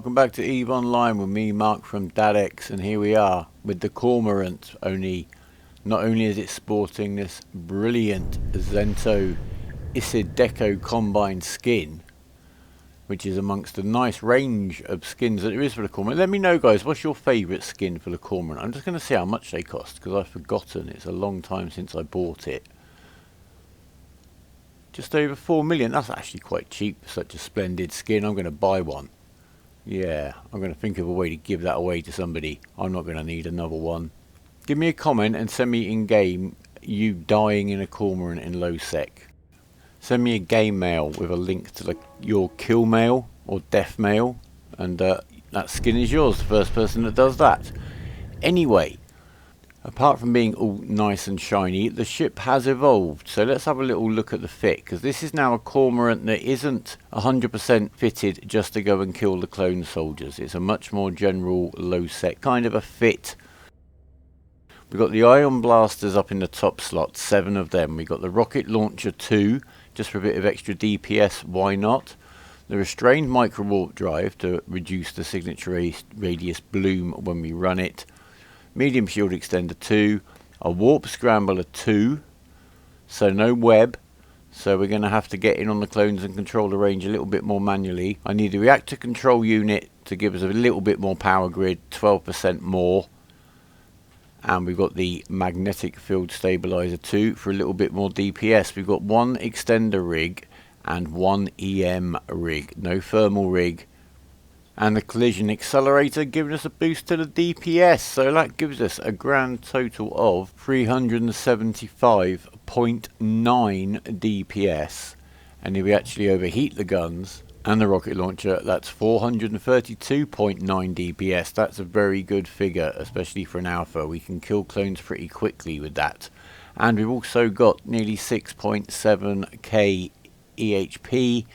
welcome back to EVE Online with me, Mark from DadX, and here we are with the Cormorant. Not only is it sporting this brilliant Zento Isid Deco combined skin, which is amongst a nice range of skins that there is for the Cormorant. Let me know, guys, what's your favourite skin for the Cormorant? I'm just going to see how much they cost, because I've forgotten. It's a long time since I bought it. Just over 4 million. That's actually quite cheap for such a splendid skin. I'm going to buy one. Yeah, I'm going to think of a way to give that away to somebody. I'm not going to need another one. Give me a comment and send me in game you dying in a Cormorant in lowsec. Send me a game mail with a link to your kill mail or death mail, and that skin is yours, the first person that does that. Anyway, apart from being all nice and shiny, the ship has evolved. So let's have a little look at the fit, because this is now a Cormorant that isn't 100% fitted just to go and kill the clone soldiers. It's a much more general low-sec kind of a fit. We've got the ion blasters up in the top slot, 7 of them. We've got the rocket launcher 2, just for a bit of extra DPS, why not? The restrained Microwarpdrive to reduce the signature radius bloom when we run it. Medium shield extender 2, a warp scrambler 2, so no web, so we're going to have to get in on the clones and control the range a little bit more manually. I need the reactor control unit to give us a little bit more power grid, 12% more, and we've got the magnetic field stabilizer 2 for a little bit more DPS. We've got 1 extender rig and 1 EM rig, no thermal rig. And the collision accelerator giving us a boost to the DPS, so that gives us a grand total of 375.9 DPS. And if we actually overheat the guns and the rocket launcher, that's 432.9 DPS. That's a very good figure, especially for an alpha. We can kill clones pretty quickly with that. And we've also got nearly 6.7k EHP.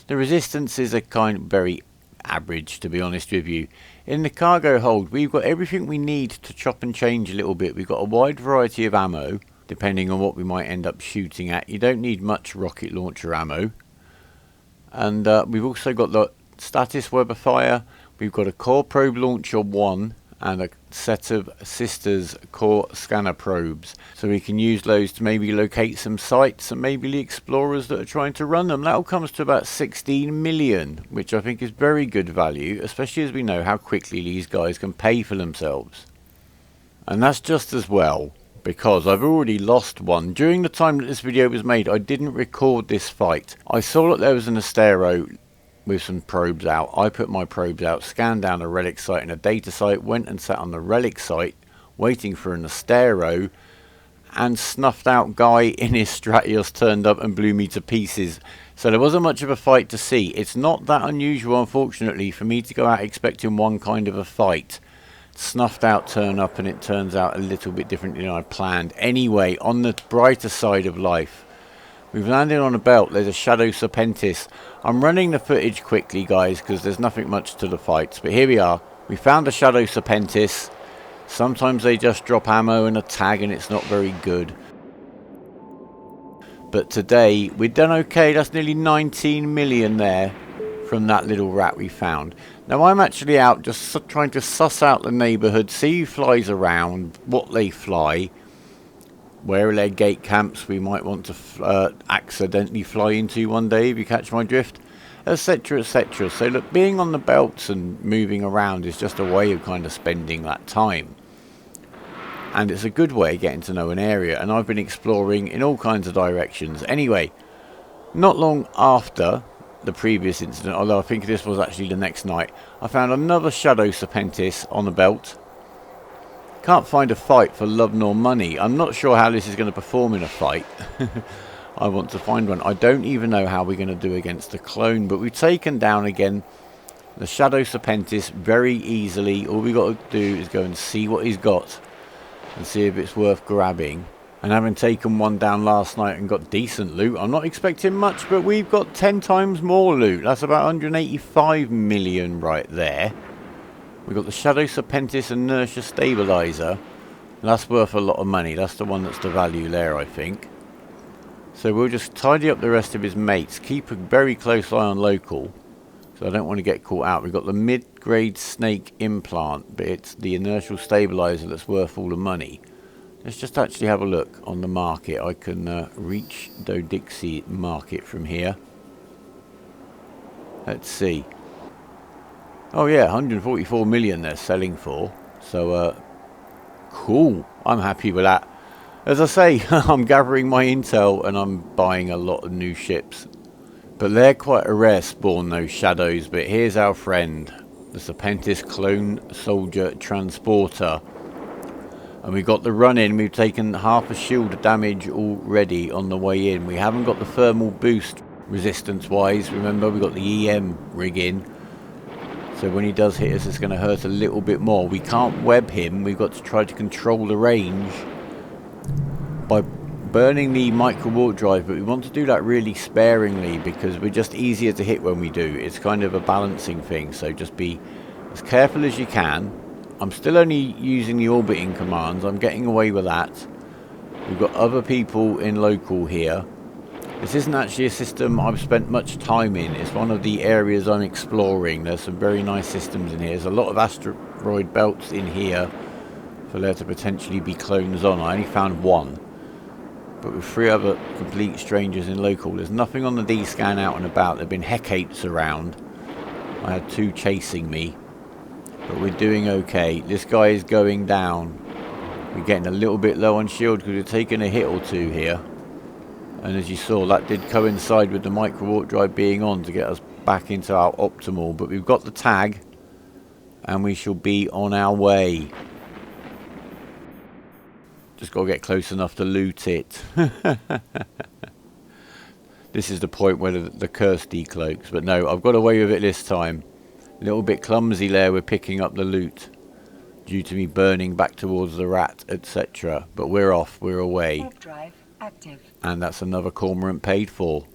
The resistance is a kind of very average, to be honest with you. In the cargo hold, we've got everything we need to chop and change a little bit. We've got a wide variety of ammo, depending on what we might end up shooting at. You don't need much rocket launcher ammo. And we've also got the status web of fire. We've got a core probe launcher 1 and a set of sisters core scanner probes, so we can use those to maybe locate some sites and maybe the explorers that are trying to run them. That all comes to about 16 million, which I think is very good value, especially as we know how quickly these guys can pay for themselves. And that's just as well, because I've already lost one. During the time that this video was made, I didn't record this fight. I saw that there was an Astero with some probes out. I put my probes out, scanned down a relic site and a data site, went and sat on the relic site waiting for an Astero, and snuffed out guy in his Stratios turned up and blew me to pieces. So there wasn't much of a fight to see. It's not that unusual, unfortunately, for me to go out expecting one kind of a fight. Snuffed out turn up and it turns out a little bit different than I planned. Anyway, on the brighter side of life, we've landed on a belt. There's a Shadow Serpentis. I'm running the footage quickly, guys, because there's nothing much to the fights. But here we are. We found a Shadow Serpentis. Sometimes they just drop ammo and a tag and it's not very good. But today, we've done okay. That's nearly 19 million there from that little rat we found. Now, I'm actually out just trying to suss out the neighbourhood, see who flies around, what they fly, where are their gate camps we might want to accidentally fly into one day, if you catch my drift, etc, etc. So look, being on the belts and moving around is just a way of kind of spending that time. And it's a good way of getting to know an area, and I've been exploring in all kinds of directions. Anyway, not long after the previous incident, although I think this was actually the next night, I found another Shadow Serpentis on the belt. Can't find a fight for love nor money. I'm not sure how this is going to perform in a fight. I want to find one. I don't even know how we're going to do against the clone, but we've taken down again the Shadow Serpentis very easily. All we got to do is go and see what he's got and see if it's worth grabbing. And having taken one down last night and got decent loot, I'm not expecting much, but we've got 10 times more loot. That's about 185 million right there. We've got the Shadow Serpentis Inertia Stabilizer. That's worth a lot of money. That's the one that's the value there, I think. So we'll just tidy up the rest of his mates. Keep a very close eye on local. So I don't want to get caught out. We've got the mid-grade snake implant, but it's the inertial stabilizer that's worth all the money. Let's just actually have a look on the market. I can reach Dodixie market from here. Let's see. Oh yeah, 144 million they're selling for. So cool. I'm happy with that. As I say, I'm gathering my intel and I'm buying a lot of new ships. But they're quite a rare spawn, those shadows. But here's our friend, the Serpentis Clone Soldier Transporter. And we got the run in. We've taken half a shield damage already on the way in. We haven't got the thermal boost resistance wise. Remember, we've got the EM rig in. So when he does hit us, it's going to hurt a little bit more. We can't web him. We've got to try to control the range by burning the Microwarpdrive. But we want to do that really sparingly because we're just easier to hit when we do. It's kind of a balancing thing. So just be as careful as you can. I'm still only using the orbiting commands. I'm getting away with that. We've got other people in local here. This isn't actually a system I've spent much time in. It's one of the areas I'm exploring. There's some very nice systems in here. There's a lot of asteroid belts in here for there to potentially be clones on. I only found one. But with 3 other complete strangers in local. There's nothing on the D-scan out and about. There have been hecates around. I had 2 chasing me. But we're doing okay. This guy is going down. We're getting a little bit low on shield because we're taking a hit or 2 here. And as you saw, that did coincide with the Microwarpdrive being on to get us back into our optimal. But we've got the tag. And we shall be on our way. Just got to get close enough to loot it. This is the point where the curse decloaks. But no, I've got away with it this time. A little bit clumsy there with picking up the loot due to me burning back towards the rat, etc. But we're off, we're away. Drive active. And that's another Cormorant paid for.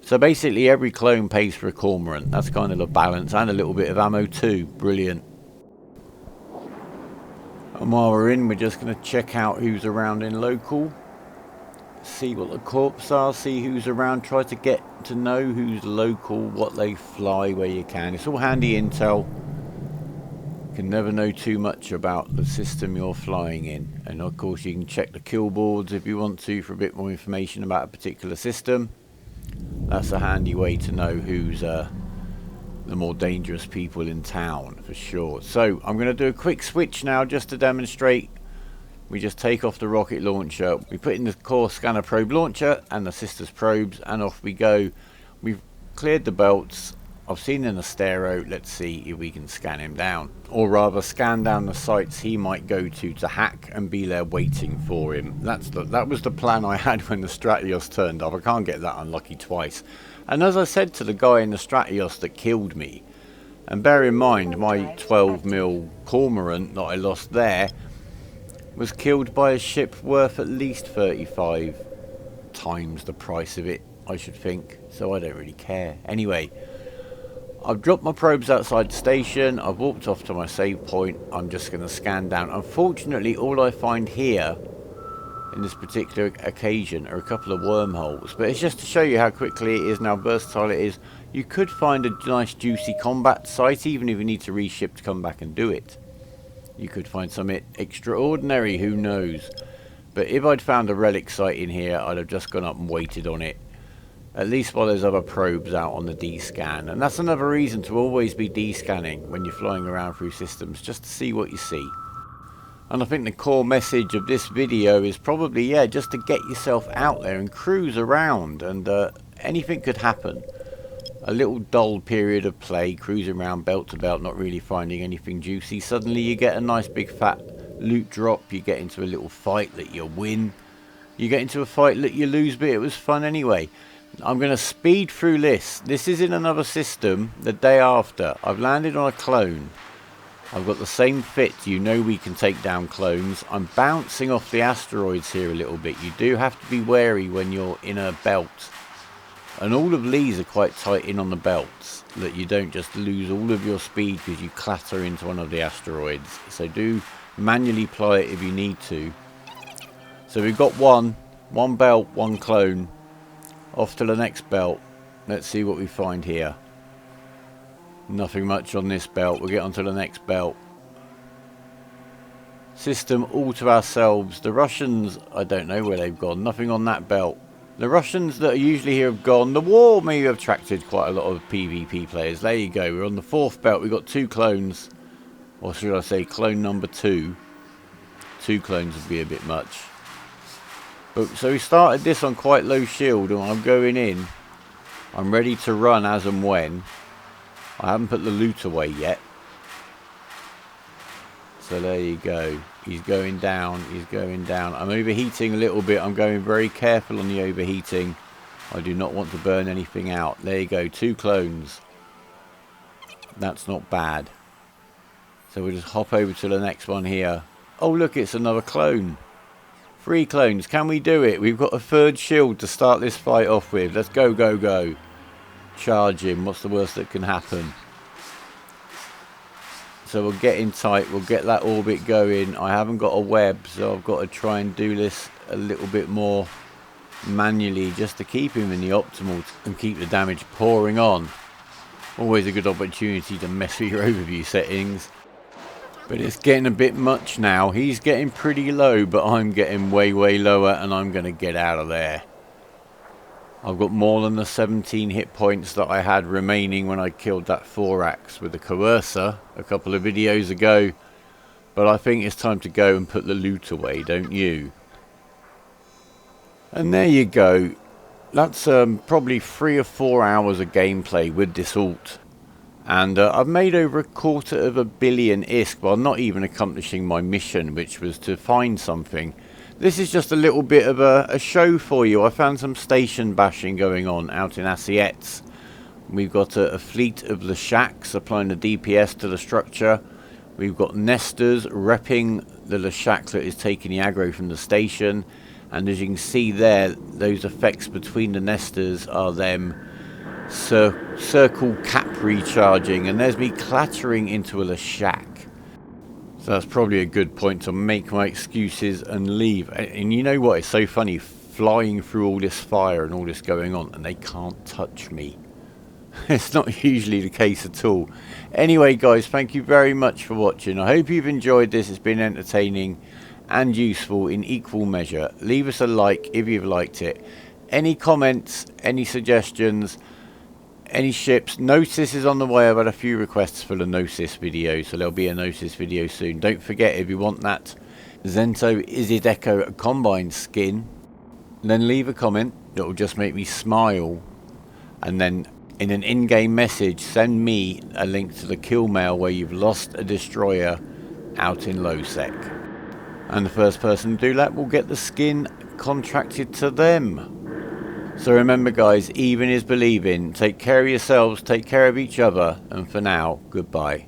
So basically every clone pays for a Cormorant. That's kind of the balance, and a little bit of ammo too. Brilliant. And while we're in, we're just going to check out who's around in local. See what the corps are, see who's around, try to get to know who's local, what they fly, where you can. It's all handy intel. You can never know too much about the system you're flying in. And of course you can check the kill boards if you want to for a bit more information about a particular system. That's a handy way to know who's the more dangerous people in town, for sure. So I'm going to do a quick switch now just to demonstrate. We just take off the rocket launcher, we put in the core scanner probe launcher and the sisters probes, and off we go. We've cleared the belts. I've seen an Astero. Let's see if we can scan him down, or rather scan down the sites he might go to hack and be there waiting for him. That was the plan I had when the Stratios turned up. I can't get that unlucky twice. And as I said to the guy in the Stratios that killed me, and bear in mind my 12mm Cormorant that I lost there was killed by a ship worth at least 35 times the price of it, I should think. So I don't really care. Anyway, I've dropped my probes outside the station. I've walked off to my save point. I'm just going to scan down. Unfortunately, all I find here in this particular occasion are a couple of wormholes. But it's just to show you how quickly it is and how versatile it is. You could find a nice juicy combat site, even if you need to reship to come back and do it. You could find something extraordinary, who knows. But if I'd found a relic site in here, I'd have just gone up and waited on it. At least while there's other probes out on the D-scan. And that's another reason to always be D-scanning when you're flying around through systems, just to see what you see. And I think the core message of this video is probably, yeah, just to get yourself out there and cruise around. And anything could happen. A little dull period of play, cruising around belt to belt, not really finding anything juicy. Suddenly you get a nice big fat loot drop. You get into a little fight that you win. You get into a fight that you lose, but it was fun anyway. I'm going to speed through this. This is in another system the day after. I've landed on a clone. I've got the same fit. You know we can take down clones. I'm bouncing off the asteroids here a little bit. You do have to be wary when you're in a belt. And all of these are quite tight in on the belts, that you don't just lose all of your speed because you clatter into one of the asteroids. So do manually ply it if you need to. So we've got one belt, one clone. Off to the next belt. Let's see what we find here. Nothing much on this belt. We'll get onto the next belt. System all to ourselves. The Russians, I don't know where they've gone. Nothing on that belt. The Russians that are usually here have gone. The war may have attracted quite a lot of PvP players. There you go. We're on the 4th belt. We've got 2 clones. Or should I say clone number 2. 2 clones would be a bit much. But, so we started this on quite low shield, and I'm going in. I'm ready to run as and when. I haven't put the loot away yet. So there you go. He's going down. He's going down. I'm overheating a little bit. I'm going very careful on the overheating. I do not want to burn anything out. There you go. 2 clones. That's not bad. So we'll just hop over to the next one here. Oh, look, it's another clone. 3 clones. Can we do it? We've got a 3rd shield to start this fight off with. Let's go, go, go. Charge him. What's the worst that can happen? So we'll get in tight. We'll get that orbit going. I haven't got a web, so I've got to try and do this a little bit more manually just to keep him in the optimal and keep the damage pouring on. Always a good opportunity to mess with your overview settings. But it's getting a bit much now. He's getting pretty low, but I'm getting way, way lower, and I'm going to get out of there. I've got more than the 17 hit points that I had remaining when I killed that thorax with the coercer a couple of videos ago. But I think it's time to go and put the loot away, don't you? And there you go. That's probably 3 or 4 hours of gameplay with this alt. And I've made over 250 million ISK while not even accomplishing my mission, which was to find something. This is just a little bit of a show for you. I found some station bashing going on out in Assietz. We've got a fleet of Leshaks applying the DPS to the structure. We've got Nesters repping the Leshak that is taking the aggro from the station. And as you can see there, those effects between the Nesters are them circle cap recharging. And there's me clattering into a Leshak. So that's probably a good point to make my excuses and leave. And you know what? It's so funny flying through all this fire and all this going on, and they can't touch me. It's not usually the case at all. Anyway, guys, thank you very much for watching. I hope you've enjoyed this. It's been entertaining and useful in equal measure. Leave us a like if you've liked it. Any comments, any suggestions, any ships? Gnosis is on the way. I've had a few requests for the Gnosis video, so there'll be a Gnosis video soon. Don't forget, if you want that Zento Izideko Combine skin, then leave a comment that will just make me smile, and then in an in-game message send me a link to the kill mail where you've lost a destroyer out in lowsec, and the first person to do that will get the skin contracted to them. So remember, guys, even is believing. Take care of yourselves, take care of each other, and for now, goodbye.